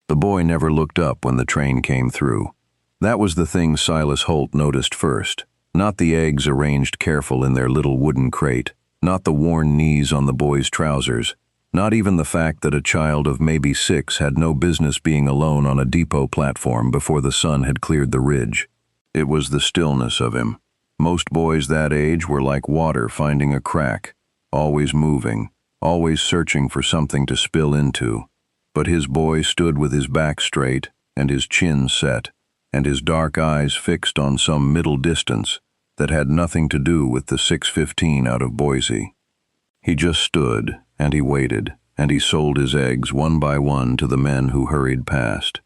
The boy never looked up when the train came through. That was the thing Silas Holt noticed first. Not the eggs arranged careful in their little wooden crate, not the worn knees on the boy's trousers, not even the fact that a child of maybe 6 had no business being alone on a depot platform before the sun had cleared the ridge. It was the stillness of him. Most boys that age were like water finding a crack, always moving, always searching for something to spill into. But his boy stood with his back straight and his chin set, and his dark eyes fixed on some middle distance that had nothing to do with the 6:15 out of Boise. He just stood, and he waited, and he sold his eggs one by one to the men who hurried past.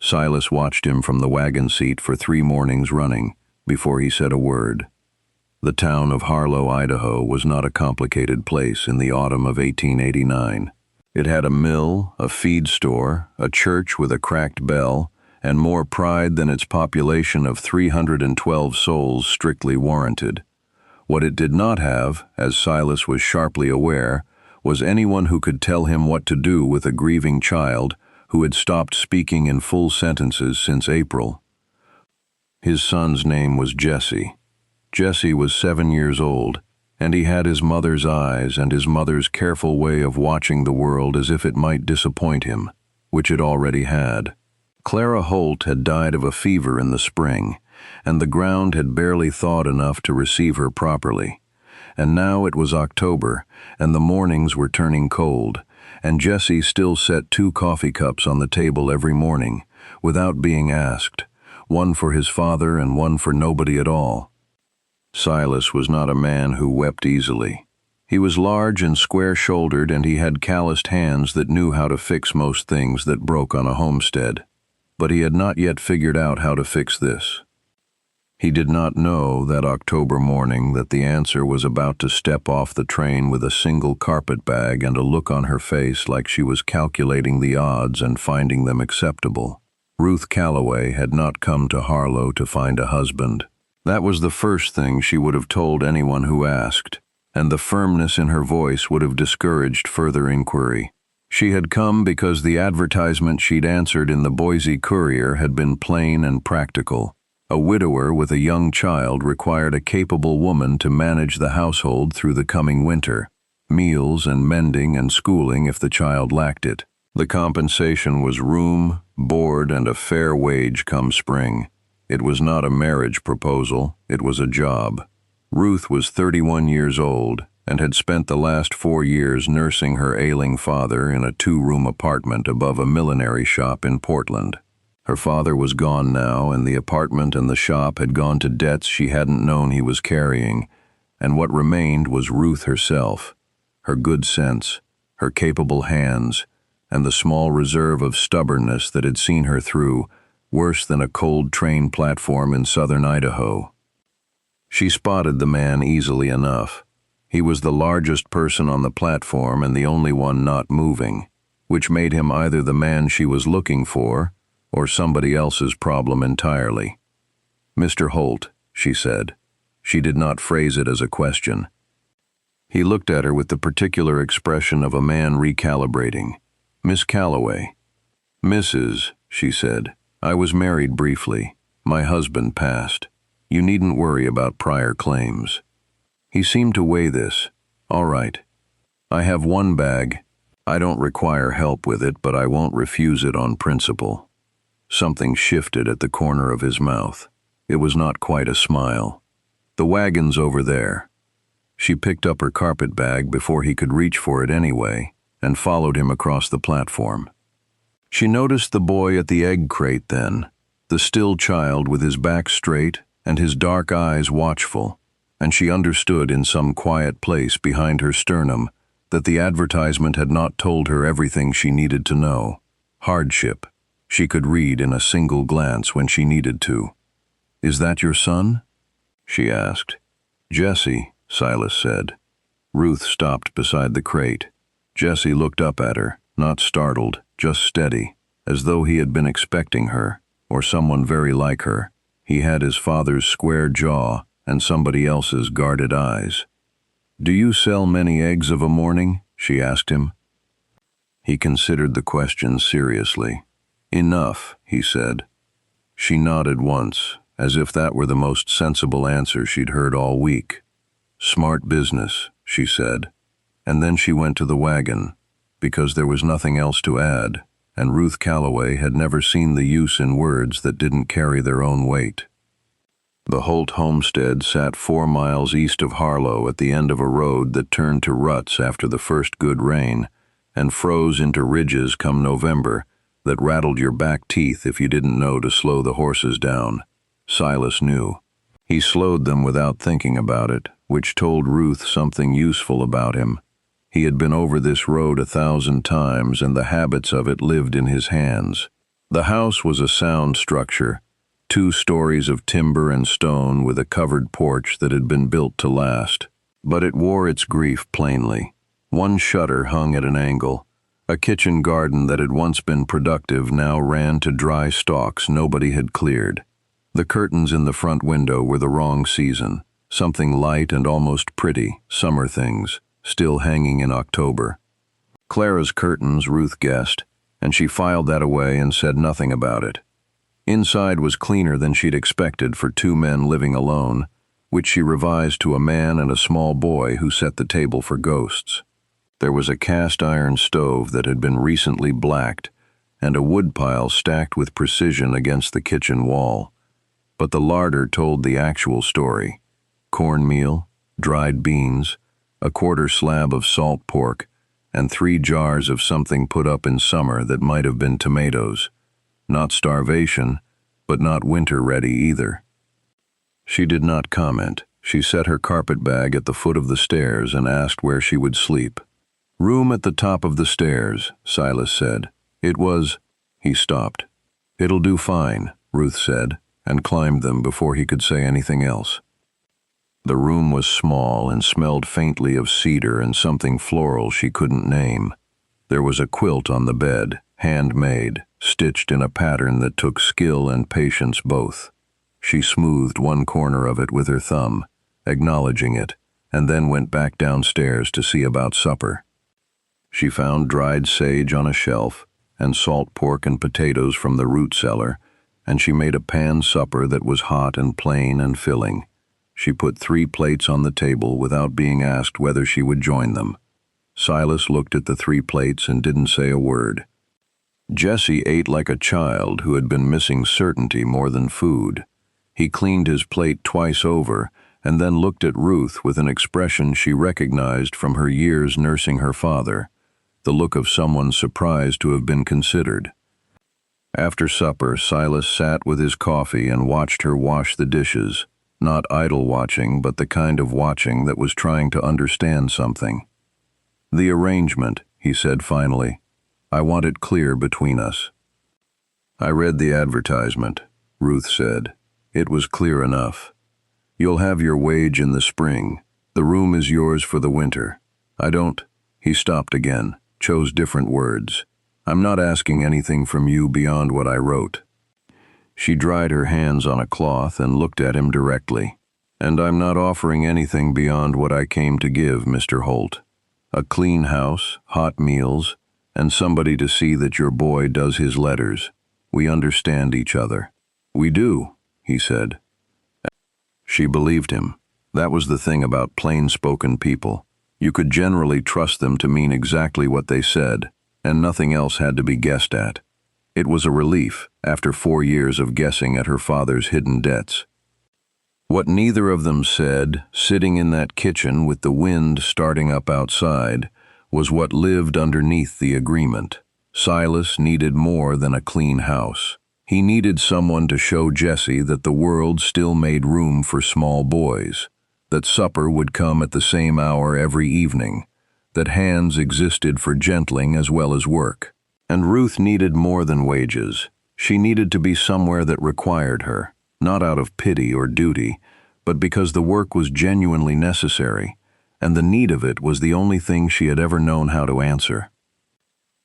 Silas watched him from the wagon seat for 3 mornings running before he said a word. The town of Harlow, Idaho was not a complicated place in the autumn of 1889. It had a mill, a feed store, a church with a cracked bell, and more pride than its population of 312 souls strictly warranted. What it did not have, as Silas was sharply aware, was anyone who could tell him what to do with a grieving child who had stopped speaking in full sentences since April. His son's name was Jesse. Jesse was 7 years old, and he had his mother's eyes and his mother's careful way of watching the world as if it might disappoint him, which it already had. Clara Holt had died of a fever in the spring, and the ground had barely thawed enough to receive her properly. And now it was October, and the mornings were turning cold, and Jesse still set 2 coffee cups on the table every morning, without being asked, one for his father and one for nobody at all. Silas was not a man who wept easily. He was large and square-shouldered, and he had calloused hands that knew how to fix most things that broke on a homestead. But he had not yet figured out how to fix this. He did not know that October morning that the answer was about to step off the train with a single carpet bag and a look on her face like she was calculating the odds and finding them acceptable. Ruth Calloway had not come to Harlow to find a husband. That was the first thing she would have told anyone who asked, and the firmness in her voice would have discouraged further inquiry. She had come because the advertisement she'd answered in the Boise Courier had been plain and practical. A widower with a young child required a capable woman to manage the household through the coming winter, meals and mending and schooling if the child lacked it. The compensation was room, board, and a fair wage come spring. It was not a marriage proposal, it was a job. Ruth was 31 years old and had spent the last 4 years nursing her ailing father in a 2-room apartment above a millinery shop in Portland. Her father was gone now, and the apartment and the shop had gone to debts she hadn't known he was carrying, and what remained was Ruth herself, her good sense, her capable hands, and the small reserve of stubbornness that had seen her through worse than a cold train platform in southern Idaho. She spotted the man easily enough. He was the largest person on the platform and the only one not moving, which made him either the man she was looking for or somebody else's problem entirely. "Mr. Holt," she said. She did not phrase it as a question. He looked at her with the particular expression of a man recalibrating. "Miss Calloway." "Mrs.," she said. "I was married briefly. My husband passed. You needn't worry about prior claims." He seemed to weigh this. "All right. I have 1 bag. I don't require help with it, but I won't refuse it on principle." Something shifted at the corner of his mouth. It was not quite a smile. "The wagon's over there." She picked up her carpet bag before he could reach for it anyway, and followed him across the platform. She noticed the boy at the egg crate then, the still child with his back straight and his dark eyes watchful, and she understood in some quiet place behind her sternum that the advertisement had not told her everything she needed to know. Hardship, she could read in a single glance when she needed to. "Is that your son?" she asked. "Jesse," Silas said. Ruth stopped beside the crate. Jesse looked up at her, not startled, just steady, as though he had been expecting her, or someone very like her. He had his father's square jaw and somebody else's guarded eyes. "Do you sell many eggs of a morning?" she asked him. He considered the question seriously. "Enough," he said. She nodded once, as if that were the most sensible answer she'd heard all week. "Smart business," she said. And then she went to the wagon, because there was nothing else to add, and Ruth Calloway had never seen the use in words that didn't carry their own weight. The Holt homestead sat 4 miles east of Harlow at the end of a road that turned to ruts after the first good rain, and froze into ridges come November that rattled your back teeth if you didn't know to slow the horses down. Silas knew. He slowed them without thinking about it, which told Ruth something useful about him. He had been over this road 1,000 times, and the habits of it lived in his hands. The house was a sound structure, 2 stories of timber and stone with a covered porch that had been built to last. But it wore its grief plainly. One shutter hung at an angle. A kitchen garden that had once been productive now ran to dry stalks nobody had cleared. The curtains in the front window were the wrong season, something light and almost pretty, summer things, still hanging in October. Clara's curtains, Ruth guessed, and she filed that away and said nothing about it. Inside was cleaner than she'd expected for 2 men living alone, which she revised to a man and a small boy who set the table for ghosts. There was a cast-iron stove that had been recently blacked, and a woodpile stacked with precision against the kitchen wall. But the larder told the actual story. Cornmeal, dried beans, a quarter slab of salt pork, and 3 jars of something put up in summer that might have been tomatoes. Not starvation, but not winter-ready either. She did not comment. She set her carpet bag at the foot of the stairs and asked where she would sleep. "Room at the top of the stairs," Silas said. "It was—" He stopped. "It'll do fine," Ruth said, and climbed them before he could say anything else. The room was small and smelled faintly of cedar and something floral she couldn't name. There was a quilt on the bed, handmade, stitched in a pattern that took skill and patience both. She smoothed one corner of it with her thumb, acknowledging it, and then went back downstairs to see about supper. She found dried sage on a shelf and salt pork and potatoes from the root cellar, and she made a pan supper that was hot and plain and filling. She put 3 plates on the table without being asked whether she would join them. Silas looked at the 3 plates and didn't say a word. Jesse ate like a child who had been missing certainty more than food. He cleaned his plate twice over and then looked at Ruth with an expression she recognized from her years nursing her father, the look of someone surprised to have been considered. After supper, Silas sat with his coffee and watched her wash the dishes, not idle watching, but the kind of watching that was trying to understand something. "The arrangement," he said finally. "I want it clear between us." "I read the advertisement," Ruth said. "It was clear enough. You'll have your wage in the spring. The room is yours for the winter. I don't—" He stopped again, chose different words. "I'm not asking anything from you beyond what I wrote." She dried her hands on a cloth and looked at him directly. "And I'm not offering anything beyond what I came to give, Mr. Holt. A clean house, hot meals, and somebody to see that your boy does his letters. We understand each other." "We do," he said. She believed him. That was the thing about plain-spoken people. You could generally trust them to mean exactly what they said, and nothing else had to be guessed at. It was a relief, after 4 years of guessing at her father's hidden debts. What neither of them said, sitting in that kitchen with the wind starting up outside, was what lived underneath the agreement. Silas needed more than a clean house. He needed someone to show Jesse that the world still made room for small boys, that supper would come at the same hour every evening, that hands existed for gentling as well as work. And Ruth needed more than wages. She needed to be somewhere that required her, not out of pity or duty, but because the work was genuinely necessary, and the need of it was the only thing she had ever known how to answer.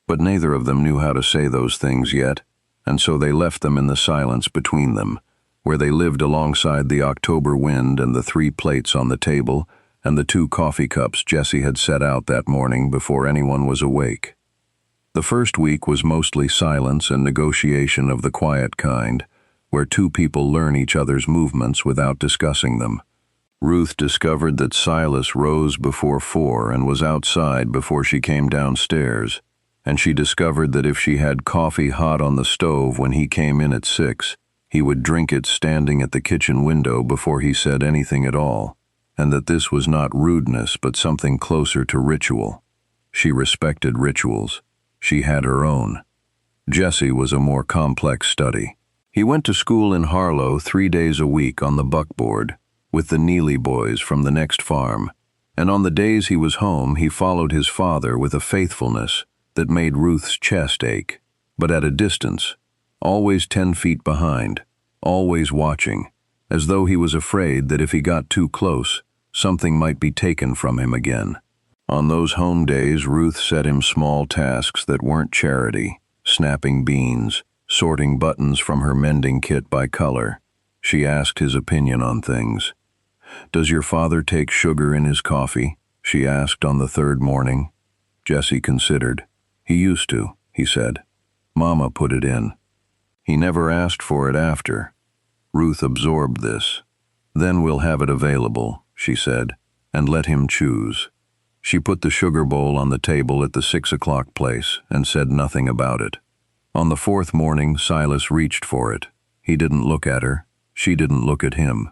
But neither of them knew how to say those things yet, and so they left them in the silence between them, where they lived alongside the October wind and the 3 plates on the table and the 2 coffee cups Jesse had set out that morning before anyone was awake. The first week was mostly silence and negotiation of the quiet kind, where two people learn each other's movements without discussing them. Ruth discovered that Silas rose before 4 and was outside before she came downstairs, and she discovered that if she had coffee hot on the stove when he came in at 6, he would drink it standing at the kitchen window before he said anything at all, and that this was not rudeness but something closer to ritual. She respected rituals. She had her own. Jesse was a more complex study. He went to school in Harlow 3 days a week on the buckboard, with the Neely boys from the next farm, and on the days he was home he followed his father with a faithfulness that made Ruth's chest ache, but at a distance, always 10 feet behind, always watching, as though he was afraid that if he got too close, something might be taken from him again. On those home days, Ruth set him small tasks that weren't charity, snapping beans, sorting buttons from her mending kit by color. She asked his opinion on things. "Does your father take sugar in his coffee?" she asked on the 3rd morning. Jesse considered. "He used to," he said. "Mama put it in. He never asked for it after." Ruth absorbed this. "Then we'll have it available," she said, "and let him choose." She put the sugar bowl on the table at the 6 o'clock place and said nothing about it. On the 4th morning, Silas reached for it. He didn't look at her. She didn't look at him.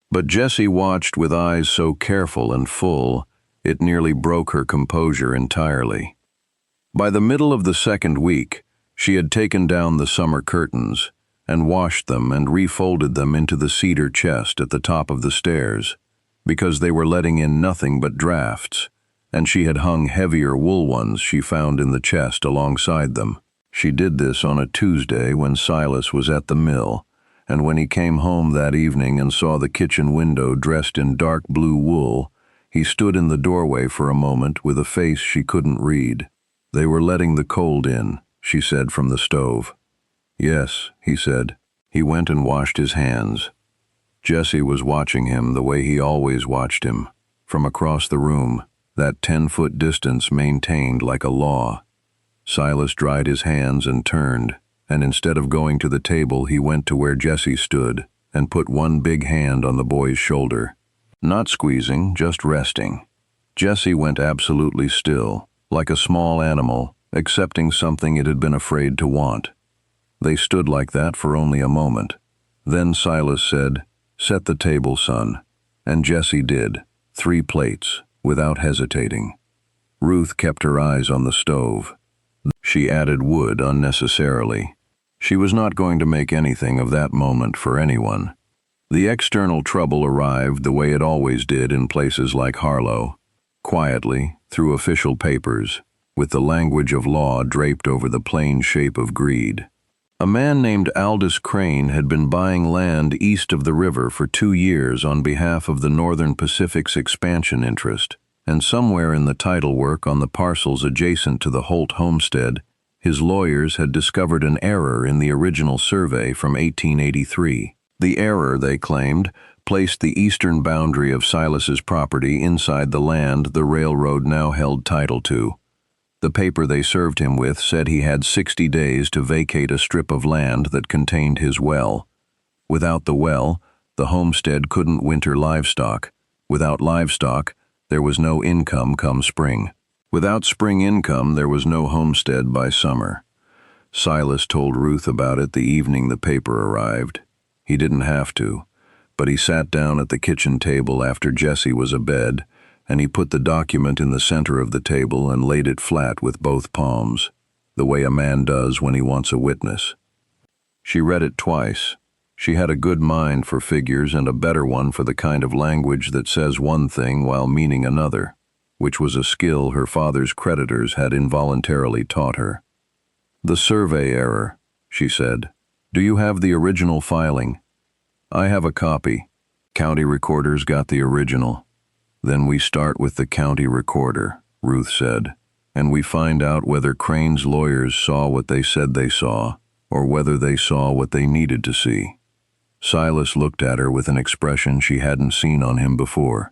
But Jessie watched with eyes so careful and full, it nearly broke her composure entirely. By the middle of the 2nd week, she had taken down the summer curtains and washed them and refolded them into the cedar chest at the top of the stairs, because they were letting in nothing but drafts, and she had hung heavier wool ones she found in the chest alongside them. She did this on a Tuesday when Silas was at the mill, and when he came home that evening and saw the kitchen window dressed in dark blue wool, he stood in the doorway for a moment with a face she couldn't read. "They were letting the cold in," she said from the stove. "Yes," he said. He went and washed his hands. Jesse was watching him the way he always watched him, from across the room, that 10-foot distance maintained like a law. Silas dried his hands and turned, and instead of going to the table he went to where Jesse stood and put one big hand on the boy's shoulder. Not squeezing, just resting. Jesse went absolutely still, like a small animal, accepting something it had been afraid to want. They stood like that for only a moment. Then Silas said, "Set the table, son." And Jesse did, 3 plates, without hesitating. Ruth kept her eyes on the stove. She added wood unnecessarily. She was not going to make anything of that moment for anyone. The external trouble arrived the way it always did in places like Harlow, quietly, through official papers, with the language of law draped over the plain shape of greed. A man named Aldous Crane had been buying land east of the river for 2 years on behalf of the Northern Pacific's expansion interest, and somewhere in the title work on the parcels adjacent to the Holt homestead, his lawyers had discovered an error in the original survey from 1883. The error, they claimed, placed the eastern boundary of Silas's property inside the land the railroad now held title to. The paper they served him with said he had 60 days to vacate a strip of land that contained his well. Without the well, the homestead couldn't winter livestock. Without livestock, there was no income come spring. Without spring income, there was no homestead by summer. Silas told Ruth about it the evening the paper arrived. He didn't have to, but he sat down at the kitchen table after Jesse was abed, and he put the document in the center of the table and laid it flat with both palms, the way a man does when he wants a witness. She read it twice. She had a good mind for figures and a better one for the kind of language that says one thing while meaning another, which was a skill her father's creditors had involuntarily taught her. "The survey error," she said. "Do you have the original filing?" "I have a copy. County recorder's got the original." "Then we start with the county recorder," Ruth said, "and we find out whether Crane's lawyers saw what they said they saw, or whether they saw what they needed to see." Silas looked at her with an expression she hadn't seen on him before.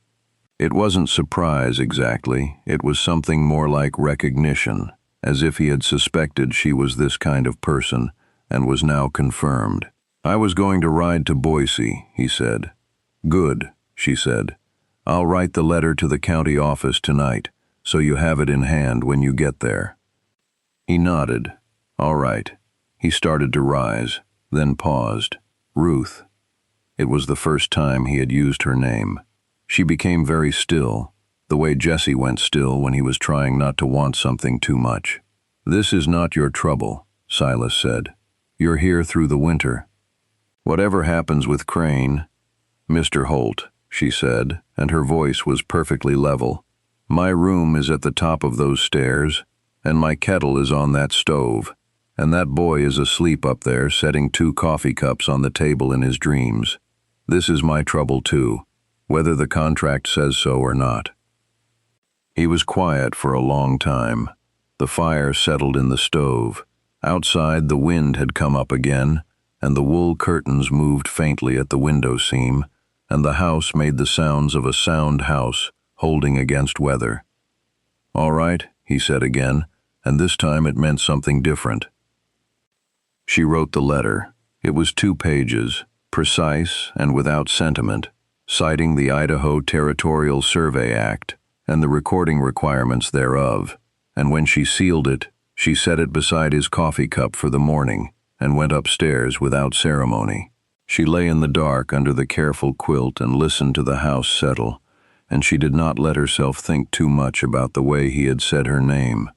It wasn't surprise exactly, it was something more like recognition. as if he had suspected she was this kind of person and was now confirmed. "I was going to ride to Boise," he said. "Good," she said. "I'll write the letter to the county office tonight, so you have it in hand when you get there." He nodded. "All right." He started to rise, then paused. "Ruth." It was the first time he had used her name. She became very still, the way Jesse went still when he was trying not to want something too much. "This is not your trouble," Silas said. "You're here through the winter. Whatever happens with Crane—" "Mr. Holt," she said, and her voice was perfectly level. "My room is at the top of those stairs, and my kettle is on that stove, and that boy is asleep up there setting 2 coffee cups on the table in his dreams. This is my trouble too, whether the contract says so or not." He was quiet for a long time. The fire settled in the stove. Outside, the wind had come up again, and the wool curtains moved faintly at the window seam, and the house made the sounds of a sound house holding against weather. "All right," he said again, and this time it meant something different. She wrote the letter. It was 2 pages, precise and without sentiment, citing the Idaho Territorial Survey Act and the recording requirements thereof, and when she sealed it, she set it beside his coffee cup for the morning and went upstairs without ceremony. She lay in the dark under the careful quilt and listened to the house settle, and she did not let herself think too much about the way he had said her name,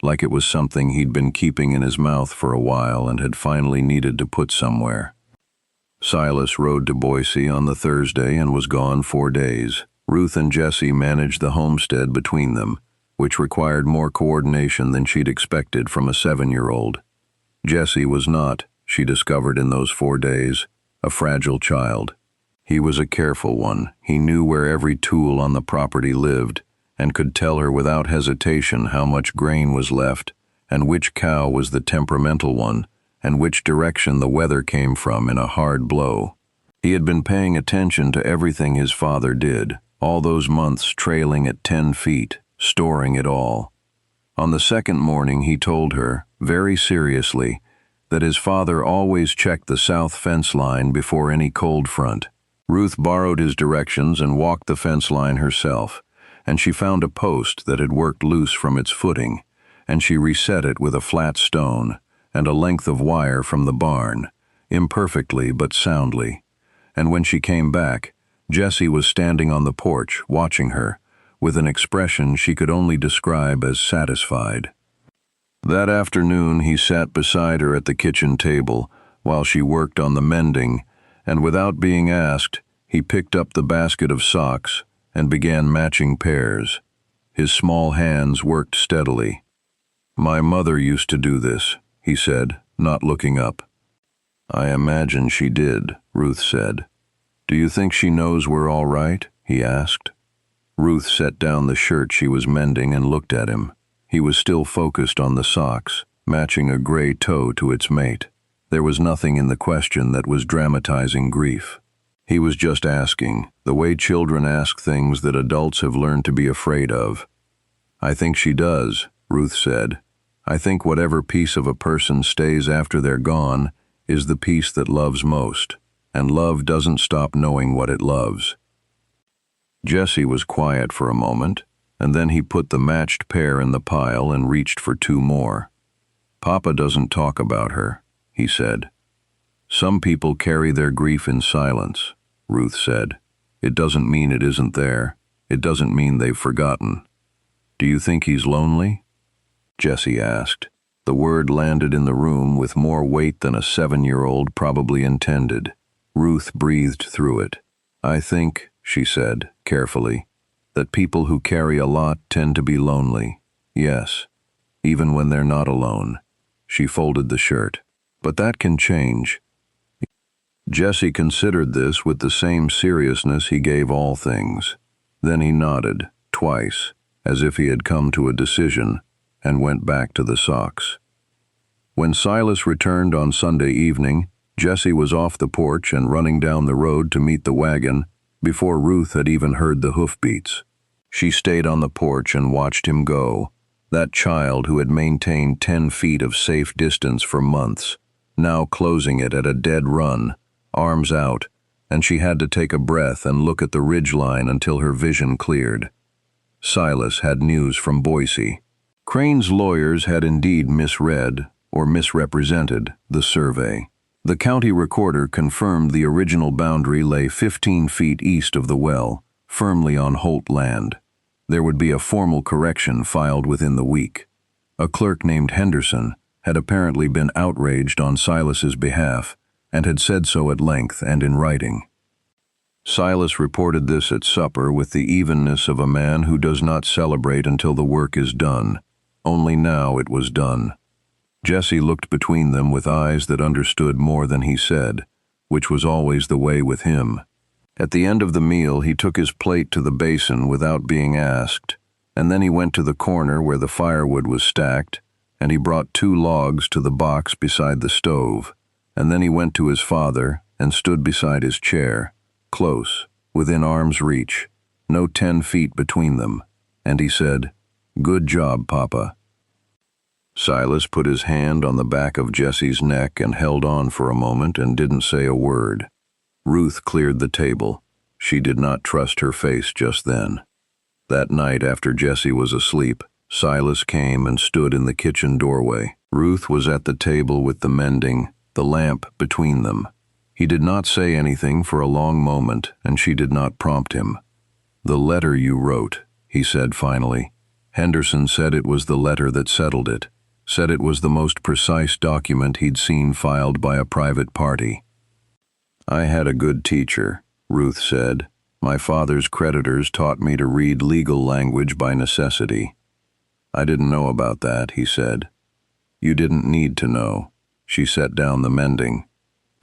like it was something he'd been keeping in his mouth for a while and had finally needed to put somewhere. Silas rode to Boise on the Thursday and was gone 4 days. Ruth and Jesse managed the homestead between them, which required more coordination than she'd expected from a 7-year-old. Jesse was not, she discovered in those 4 days, a fragile child. He was a careful one. He knew where every tool on the property lived and could tell her without hesitation how much grain was left and which cow was the temperamental one and which direction the weather came from in a hard blow. He had been paying attention to everything his father did, all those months trailing at 10 feet, storing it all. On the second morning he told her, very seriously, that his father always checked the south fence line before any cold front. Ruth borrowed his directions and walked the fence line herself, and she found a post that had worked loose from its footing, and she reset it with a flat stone and a length of wire from the barn, imperfectly but soundly. And when she came back, Jesse was standing on the porch, watching her, with an expression she could only describe as satisfied. That afternoon he sat beside her at the kitchen table while she worked on the mending, and without being asked, he picked up the basket of socks and began matching pairs. His small hands worked steadily. "My mother used to do this," he said, not looking up. "I imagine she did," Ruth said. "Do you think she knows we're all right?" he asked. Ruth set down the shirt she was mending and looked at him. He was still focused on the socks, matching a gray toe to its mate. There was nothing in the question that was dramatizing grief. He was just asking, the way children ask things that adults have learned to be afraid of. "I think she does," Ruth said. "I think whatever piece of a person stays after they're gone is the piece that loves most, and love doesn't stop knowing what it loves." Jesse was quiet for a moment, and then he put the matched pair in the pile and reached for 2 more. "Papa doesn't talk about her," he said. "Some people carry their grief in silence," Ruth said. "It doesn't mean it isn't there. It doesn't mean they've forgotten." "Do you think he's lonely?" Jesse asked. The word landed in the room with more weight than a 7-year-old probably intended. Ruth breathed through it. "I think," she said, carefully, "that people who carry a lot tend to be lonely. Yes, even when they're not alone." She folded the shirt. "But that can change." Jesse considered this with the same seriousness he gave all things. Then he nodded, twice, as if he had come to a decision, and went back to the socks. When Silas returned on Sunday evening, Jesse was off the porch and running down the road to meet the wagon before Ruth had even heard the hoofbeats. She stayed on the porch and watched him go, That child who had maintained 10 feet of safe distance for months, now closing it at a dead run, arms out, and she had to take a breath and look at the ridgeline until her vision cleared. Silas had news from Boise. Crane's lawyers had indeed misread, or misrepresented, the survey. The county recorder confirmed the original boundary lay 15 feet east of the well, firmly on Holt land. There would be a formal correction filed within the week. A clerk named Henderson had apparently been outraged on Silas's behalf and had said so at length and in writing. Silas reported this at supper with the evenness of a man who does not celebrate until the work is done. Only now it was done. Jesse looked between them with eyes that understood more than he said, which was always the way with him. At the end of the meal he took his plate to the basin without being asked, and then he went to the corner where the firewood was stacked, and he brought 2 logs to the box beside the stove, and then he went to his father and stood beside his chair, close, within arm's reach, no 10 feet between them, and he said, "Good job, Papa." Silas put his hand on the back of Jesse's neck and held on for a moment and didn't say a word. Ruth cleared the table. She did not trust her face just then. That night after Jesse was asleep, Silas came and stood in the kitchen doorway. Ruth was at the table with the mending, the lamp between them. He did not say anything for a long moment, and she did not prompt him. "The letter you wrote," he said finally. Henderson said it was the letter that settled it, said it was the most precise document he'd seen filed by a private party. "I had a good teacher," Ruth said. "My father's creditors taught me to read legal language by necessity." "I didn't know about that," he said. "You didn't need to know." She set down the mending.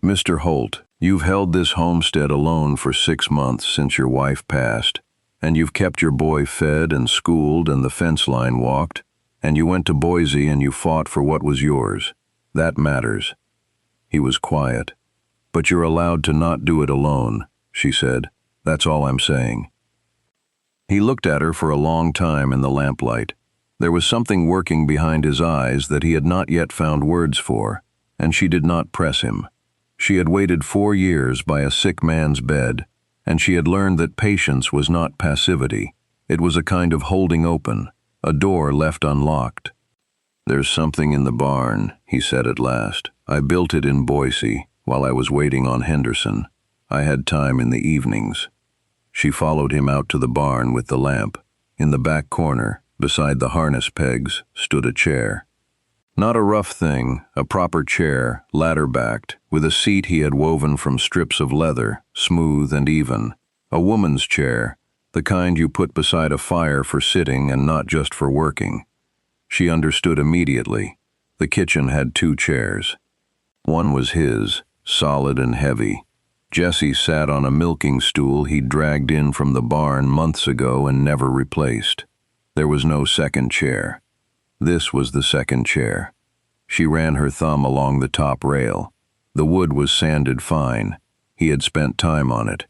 "Mr. Holt, you've held this homestead alone for 6 months since your wife passed, and you've kept your boy fed and schooled and the fence line walked, and you went to Boise and you fought for what was yours. That matters." He was quiet. "But you're allowed to not do it alone," she said. "That's all I'm saying." He looked at her for a long time in the lamplight. There was something working behind his eyes that he had not yet found words for, and she did not press him. She had waited 4 years by a sick man's bed, and she had learned that patience was not passivity. It was a kind of holding open, a door left unlocked. "There's something in the barn," he said at last. "I built it in Boise while I was waiting on Henderson. I had time in the evenings." She followed him out to the barn with the lamp. In the back corner, beside the harness pegs, stood a chair. Not a rough thing, a proper chair, ladder-backed, with a seat he had woven from strips of leather, smooth and even. A woman's chair, the kind you put beside a fire for sitting and not just for working. She understood immediately. The kitchen had 2 chairs. One was his, solid and heavy. Jesse sat on a milking stool he'd dragged in from the barn months ago and never replaced. There was no second chair. This was the second chair. She ran her thumb along the top rail. The wood was sanded fine. He had spent time on it.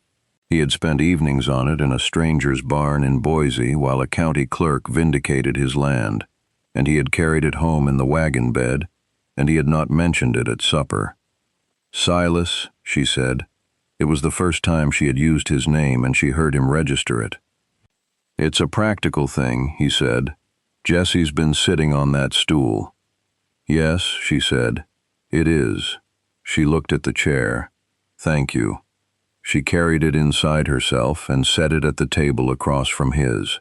He had spent evenings on it in a stranger's barn in Boise while a county clerk vindicated his land, and he had carried it home in the wagon bed, and he had not mentioned it at supper. "Silas," she said. It was the first time she had used his name, and she heard him register it. "It's a practical thing," he said. "Jesse's been sitting on that stool." "Yes," she said. "It is." She looked at the chair. "Thank you." She carried it inside herself and set it at the table across from his.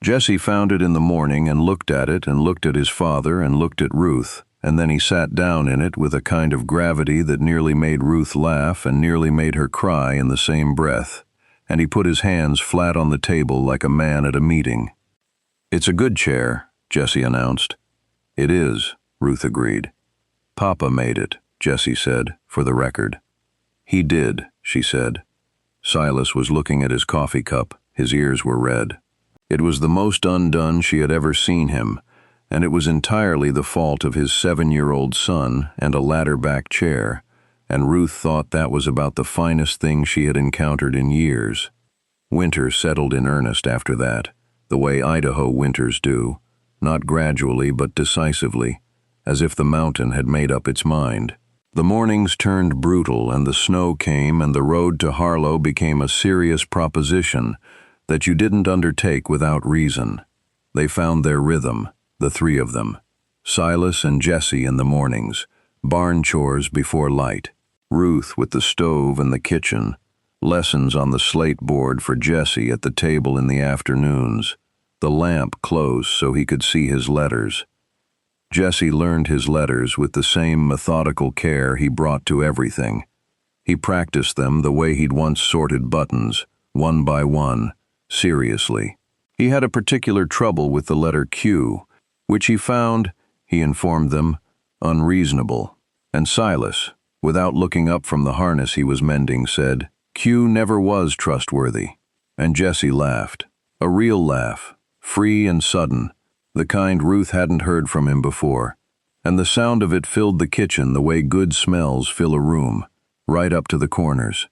Jesse found it in the morning and looked at it and looked at his father and looked at Ruth, and then he sat down in it with a kind of gravity that nearly made Ruth laugh and nearly made her cry in the same breath, and he put his hands flat on the table like a man at a meeting. "It's a good chair," Jesse announced. "It is," Ruth agreed. "Papa made it," Jesse said, for the record. "He did," she said. Silas was looking at his coffee cup. His ears were red. It was the most undone she had ever seen him, and it was entirely the fault of his 7-year-old son and a ladder-back chair, and Ruth thought that was about the finest thing she had encountered in years. Winter settled in earnest after that, the way Idaho winters do. not gradually but decisively, as if the mountain had made up its mind. The mornings turned brutal and the snow came and the road to Harlow became a serious proposition that you didn't undertake without reason. They found their rhythm, the three of them. Silas and Jesse in the mornings, barn chores before light. Ruth with the stove and the kitchen, lessons on the slate board for Jesse at the table in the afternoons, the lamp close so he could see his letters. Jesse learned his letters with the same methodical care he brought to everything. He practiced them the way he'd once sorted buttons, one by one, seriously. He had a particular trouble with the letter Q, which he found, he informed them, unreasonable. And Silas, without looking up from the harness he was mending, said, "Q never was trustworthy." And Jesse laughed. A real laugh, free and sudden, the kind Ruth hadn't heard from him before. And the sound of it filled the kitchen the way good smells fill a room, right up to the corners.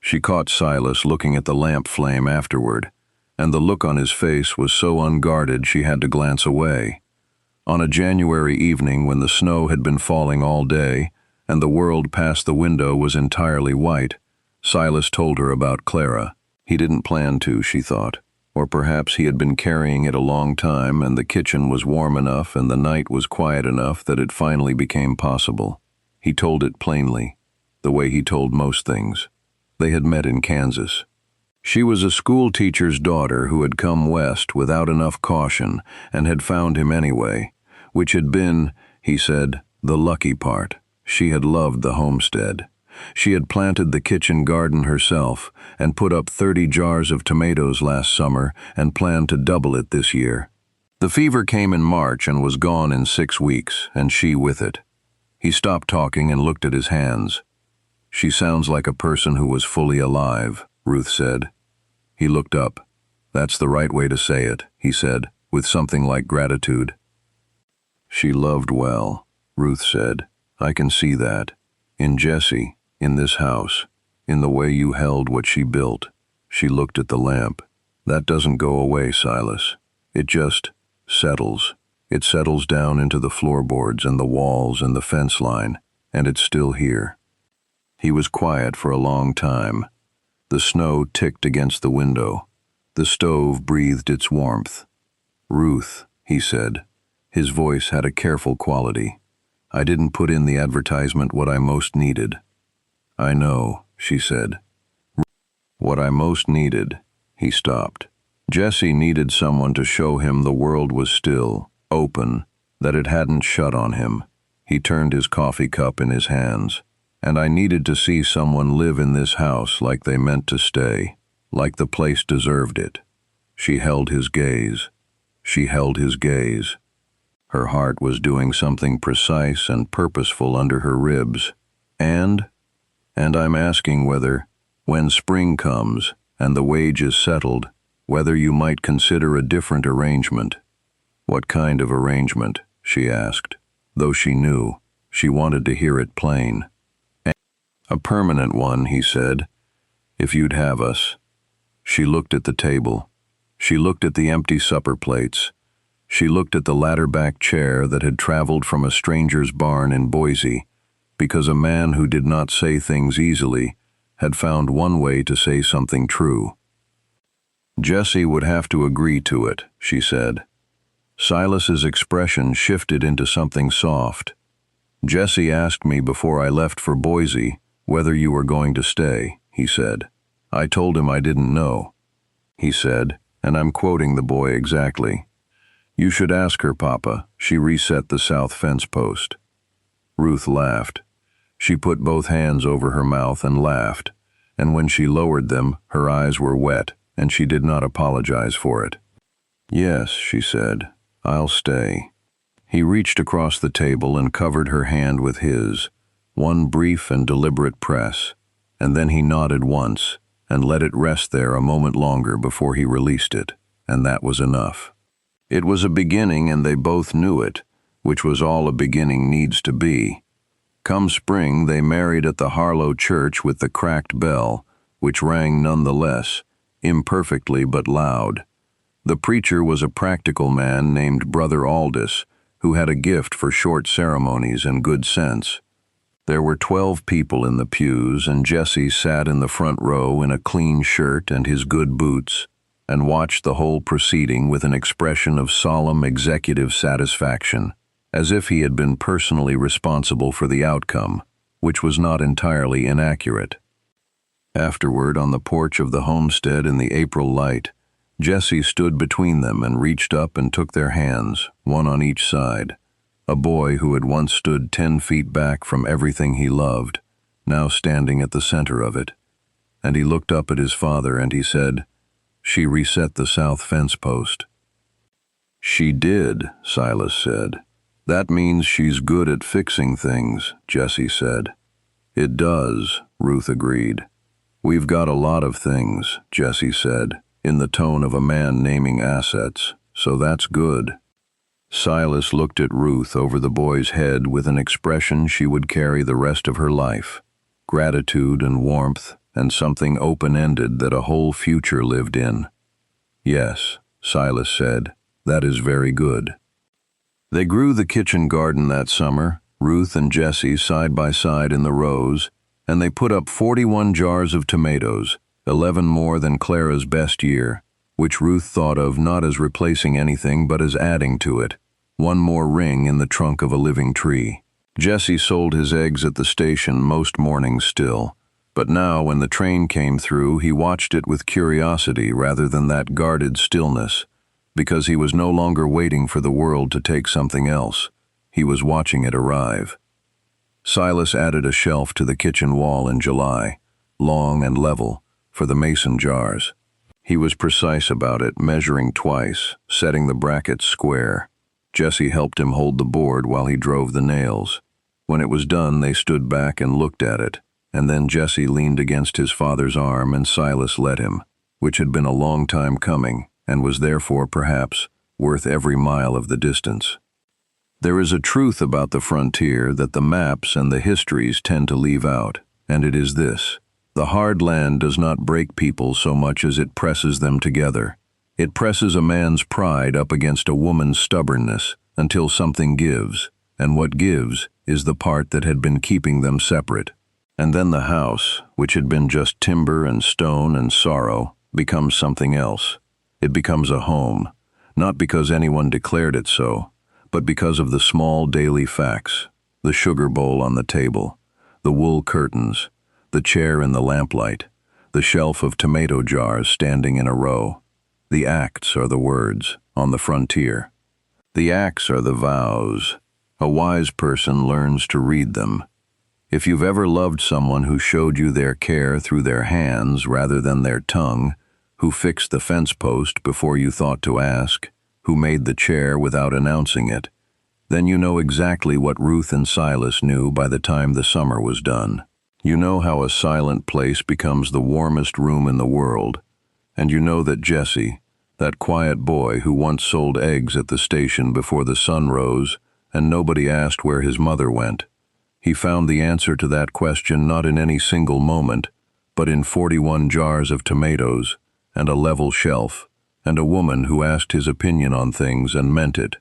She caught Silas looking at the lamp flame afterward, and the look on his face was so unguarded she had to glance away. On a January evening when the snow had been falling all day, and the world past the window was entirely white, Silas told her about Clara. He didn't plan to, she thought. Or perhaps he had been carrying it a long time and the kitchen was warm enough and the night was quiet enough that it finally became possible. He told it plainly, the way he told most things. They had met in Kansas. She was a school teacher's daughter who had come west without enough caution and had found him anyway, which had been, he said, the lucky part. She had loved the homestead. She had planted the kitchen garden herself and put up 30 jars of tomatoes last summer and planned to double it this year. The fever came in March and was gone in 6 weeks, and she with it. He stopped talking and looked at his hands. "She sounds like a person who was fully alive," Ruth said. He looked up. "That's the right way to say it," he said, with something like gratitude. "She loved well," Ruth said. "I can see that. In Jesse, in this house, in the way you held what she built." She looked at the lamp. "That doesn't go away, Silas. It just settles. It settles down into the floorboards and the walls and the fence line, and it's still here." He was quiet for a long time. The snow ticked against the window. The stove breathed its warmth. "Ruth," he said. His voice had a careful quality. "I didn't put in the advertisement what I most needed." "I know," she said. "What I most needed," he stopped. Jesse needed someone to show him the world was still, open, that it hadn't shut on him. He turned his coffee cup in his hands. "And I needed to see someone live in this house like they meant to stay, like the place deserved it." She held his gaze. She held his gaze. Her heart was doing something precise and purposeful under her ribs. And I'm asking whether, when spring comes and the wage is settled, whether you might consider a different arrangement." "What kind of arrangement?" she asked. Though she knew, she wanted to hear it plain. "A permanent one," he said, "if you'd have us." She looked at the table. She looked at the empty supper plates. She looked at the ladder-back chair that had traveled from a stranger's barn in Boise, because a man who did not say things easily had found one way to say something true. "Jesse would have to agree to it," she said. Silas's expression shifted into something soft. "Jesse asked me before I left for Boise whether you were going to stay," he said. "I told him I didn't know." He said, and I'm quoting the boy exactly, "You should ask her, Papa." She reset the south fence post. Ruth laughed. She put both hands over her mouth and laughed, and when she lowered them, her eyes were wet, and she did not apologize for it. "Yes," she said, "I'll stay." He reached across the table and covered her hand with his, one brief and deliberate press, and then he nodded once and let it rest there a moment longer before he released it, and that was enough. It was a beginning and they both knew it, which was all a beginning needs to be. Come spring, they married at the Harlow church with the cracked bell, which rang nonetheless, imperfectly but loud. The preacher was a practical man named Brother Aldous, who had a gift for short ceremonies and good sense. There were 12 people in the pews, and Jesse sat in the front row in a clean shirt and his good boots, and watched the whole proceeding with an expression of solemn executive satisfaction, as if he had been personally responsible for the outcome, which was not entirely inaccurate. Afterward, on the porch of the homestead in the April light, Jesse stood between them and reached up and took their hands, one on each side. A boy who had once stood 10 feet back from everything he loved, now standing at the center of it. And he looked up at his father and he said, "She reset the south fence post." "She did," Silas said. "That means she's good at fixing things," Jesse said. "It does," Ruth agreed. "We've got a lot of things," Jesse said, in the tone of a man naming assets, "so that's good." Silas looked at Ruth over the boy's head with an expression she would carry the rest of her life, gratitude and warmth and something open-ended that a whole future lived in. "Yes," Silas said, "that is very good." They grew the kitchen garden that summer, Ruth and Jesse side by side in the rows, and they put up 41 jars of tomatoes, 11 more than Clara's best year, which Ruth thought of not as replacing anything but as adding to it, one more ring in the trunk of a living tree. Jesse sold his eggs at the station most mornings still, but now when the train came through he watched it with curiosity rather than that guarded stillness, because he was no longer waiting for the world to take something else. He was watching it arrive. Silas added a shelf to the kitchen wall in July, long and level, for the mason jars. He was precise about it, measuring twice, setting the brackets square. Jesse helped him hold the board while he drove the nails. When it was done, they stood back and looked at it, and then Jesse leaned against his father's arm and Silas let him, which had been a long time coming and was therefore, perhaps, worth every mile of the distance. There is a truth about the frontier that the maps and the histories tend to leave out, and it is this: the hard land does not break people so much as it presses them together. It presses a man's pride up against a woman's stubbornness until something gives, and what gives is the part that had been keeping them separate. And then the house, which had been just timber and stone and sorrow, becomes something else. It becomes a home, not because anyone declared it so, but because of the small daily facts: the sugar bowl on the table, the wool curtains, the chair in the lamplight, the shelf of tomato jars standing in a row. The acts are the words on the frontier. The acts are the vows. A wise person learns to read them. If you've ever loved someone who showed you their care through their hands rather than their tongue, who fixed the fence post before you thought to ask, who made the chair without announcing it, then you know exactly what Ruth and Silas knew by the time the summer was done. You know how a silent place becomes the warmest room in the world, and you know that Jesse, that quiet boy who once sold eggs at the station before the sun rose and nobody asked where his mother went, he found the answer to that question not in any single moment, but in 41 jars of tomatoes and a level shelf, and a woman who asked his opinion on things and meant it.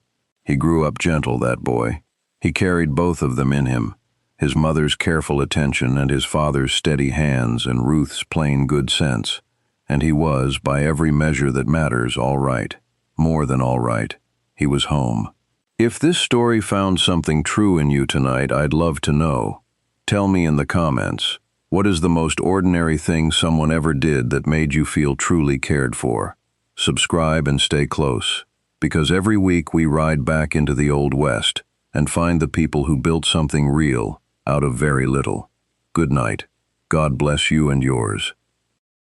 He grew up gentle, that boy. He carried both of them in him, his mother's careful attention and his father's steady hands and Ruth's plain good sense, and he was, by every measure that matters, all right. More than all right. He was home. If this story found something true in you tonight, I'd love to know. Tell me in the comments, what is the most ordinary thing someone ever did that made you feel truly cared for? Subscribe and stay close, because every week we ride back into the Old West and find the people who built something real out of very little. Good night. God bless you and yours.